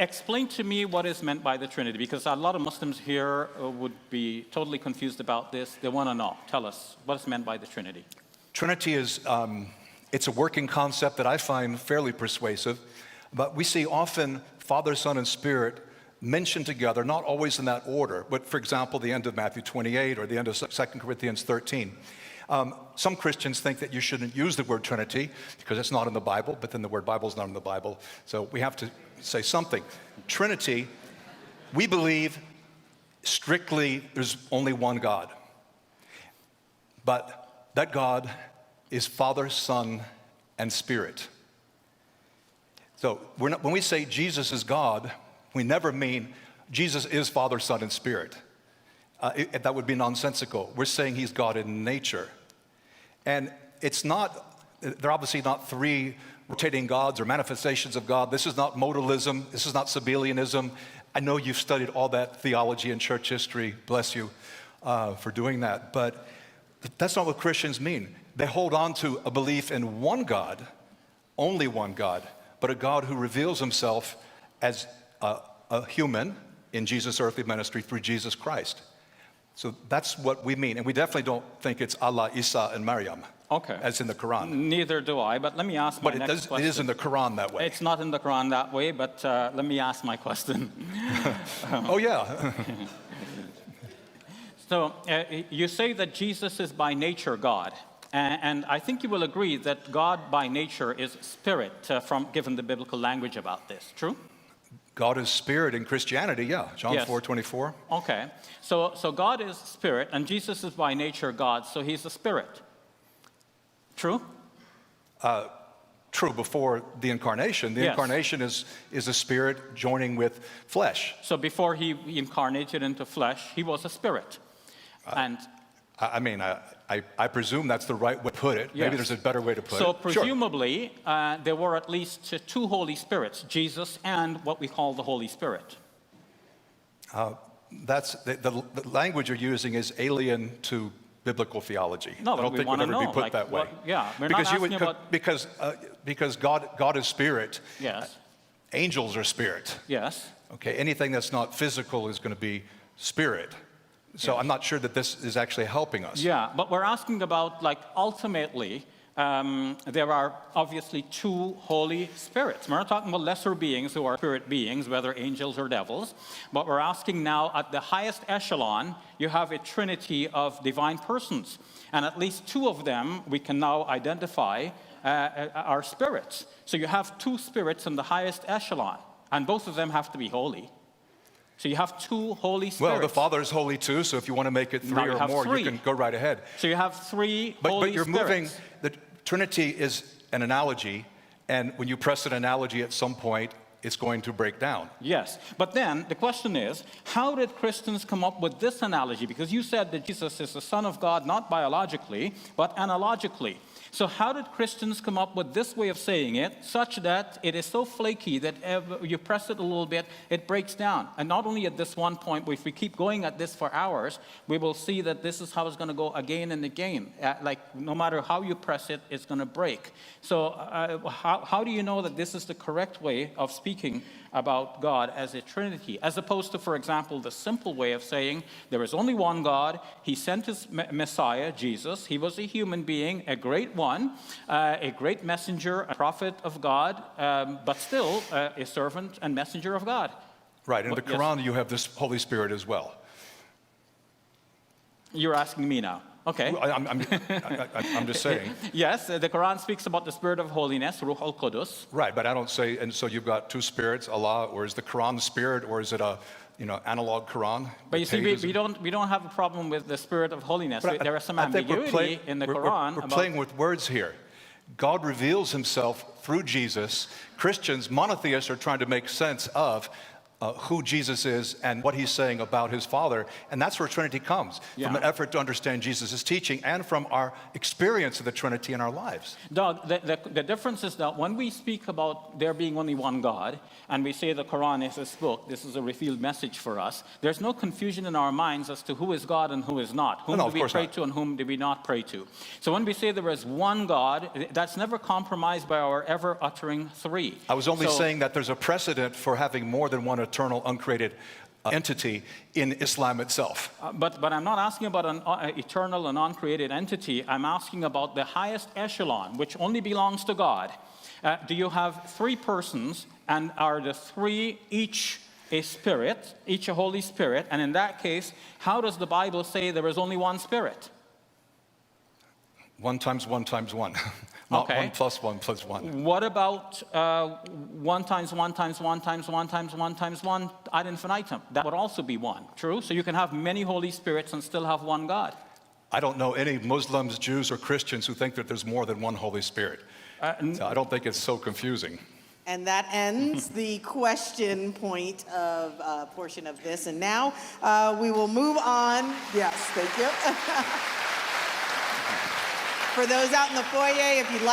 explain to me what is meant by the Trinity, because a lot of Muslims here would be totally confused about this. They want to know. Tell us what is meant by the Trinity. Trinity is, it's a working concept that I find fairly persuasive, but we see often Father, Son, and Spirit mentioned together, not always in that order, but for example, the end of Matthew 28 or the end of 2 Corinthians 13. Some Christians think that you shouldn't use the word Trinity because it's not in the Bible, but then the word Bible is not in the Bible, so we have to say something. Trinity, we believe strictly there's only one God, but that God is Father, Son, and Spirit. So when we say Jesus is God, we never mean Jesus is Father, Son, and Spirit. That would be nonsensical. We're saying he's God in nature. And they're obviously not three rotating gods or manifestations of God. This is not modalism. This is not Sabellianism. I know you've studied all that theology in church history. Bless you for doing that. But that's not what Christians mean. They hold on to a belief in one God, only one God, but a God who reveals himself as a human in Jesus' earthly ministry through Jesus Christ. So that's what we mean. And we definitely don't think it's Allah, Isa, and Maryam, as in the Quran. Neither do I, but let me ask my next question. It is in the Quran that way. It's not in the Quran that way, but let me ask my question. Oh, yeah. So you say that Jesus is by nature God. And I think you will agree that God by nature is spirit, given the biblical language about this. True? God is spirit in Christianity, yeah. John Yes. 4:24. Okay. So God is spirit, and Jesus is by nature God, so he's a spirit. True? True, before the incarnation. The incarnation is a spirit joining with flesh. So before he incarnated into flesh, he was a spirit. I presume that's the right way to put it. Yes. Maybe there's a better way to put it. So presumably, there were at least two Holy Spirits, Jesus and what we call the Holy Spirit. That's the language you're using is alien to biblical theology. No, I don't think it would ever be put that way. We're not asking about... Because God is spirit. Yes. Angels are spirit. Yes. Okay, anything that's not physical is going to be spirit. So I'm not sure that this is actually helping us. Yeah, but we're asking about, ultimately, there are obviously two Holy Spirits. We're not talking about lesser beings who are spirit beings, whether angels or devils, but we're asking now at the highest echelon, you have a trinity of divine persons. And at least two of them we can now identify are spirits. So you have two spirits in the highest echelon, and both of them have to be holy. So you have two Holy Spirits. Well, the Father is holy too, so if you want to make it three or more, you can go right ahead. So you have three Holy Spirits. But you're moving, the Trinity is an analogy, and when you press an analogy at some point, it's going to break down. Yes, but then the question is, how did Christians come up with this analogy? Because you said that Jesus is the Son of God, not biologically, but analogically. So how did Christians come up with this way of saying it, such that it is so flaky that you press it a little bit, it breaks down? And not only at this one point, but if we keep going at this for hours, we will see that this is how it's going to go again and again. No matter how you press it, it's going to break. So how do you know that this is the correct way of speaking about God as a Trinity, as opposed to, for example, the simple way of saying there is only one God, he sent his Messiah, Jesus, he was a human being, a great one, a great messenger, a prophet of God, but still a servant and messenger of God. Right, in the Quran you have this Holy Spirit as well. You're asking me now. Okay. I'm just saying. Yes, the Quran speaks about the Spirit of holiness, Ruh al-Qudus. Right, but I don't say, and so you've got two spirits, Allah, or is the Quran the spirit, or is it a, analog Quran? But you see, we don't have a problem with the Spirit of holiness. There is some ambiguity in the Quran. We're playing with words here. God reveals himself through Jesus. Christians, monotheists, are trying to make sense of who Jesus is and what he's saying about his Father. And that's where Trinity comes, from an effort to understand Jesus' teaching and from our experience of the Trinity in our lives. Doug, the difference is that when we speak about there being only one God, and we say the Quran is this book, this is a revealed message for us, there's no confusion in our minds as to who is God and who is not. Whom do we pray to and whom do we not pray to? So when we say there is one God, that's never compromised by our ever uttering three. I was only saying that there's a precedent for having more than one eternal, uncreated entity in Islam itself. But I'm not asking about an eternal and uncreated entity. I'm asking about the highest echelon, which only belongs to God. Do you have three persons, and are the three each a spirit, each a Holy Spirit? And in that case, how does the Bible say there is only one Spirit? 1 times 1 times 1. Not Okay. 1 plus 1 plus 1. What about 1 times 1 times 1 times 1 times 1 times 1 ad infinitum? That would also be one, true? So you can have many Holy Spirits and still have one God. I don't know any Muslims, Jews, or Christians who think that there's more than one Holy Spirit. So I don't think it's so confusing. And that ends the question point of portion of this. And now we will move on. Yes, thank you. For those out in the foyer, if you'd like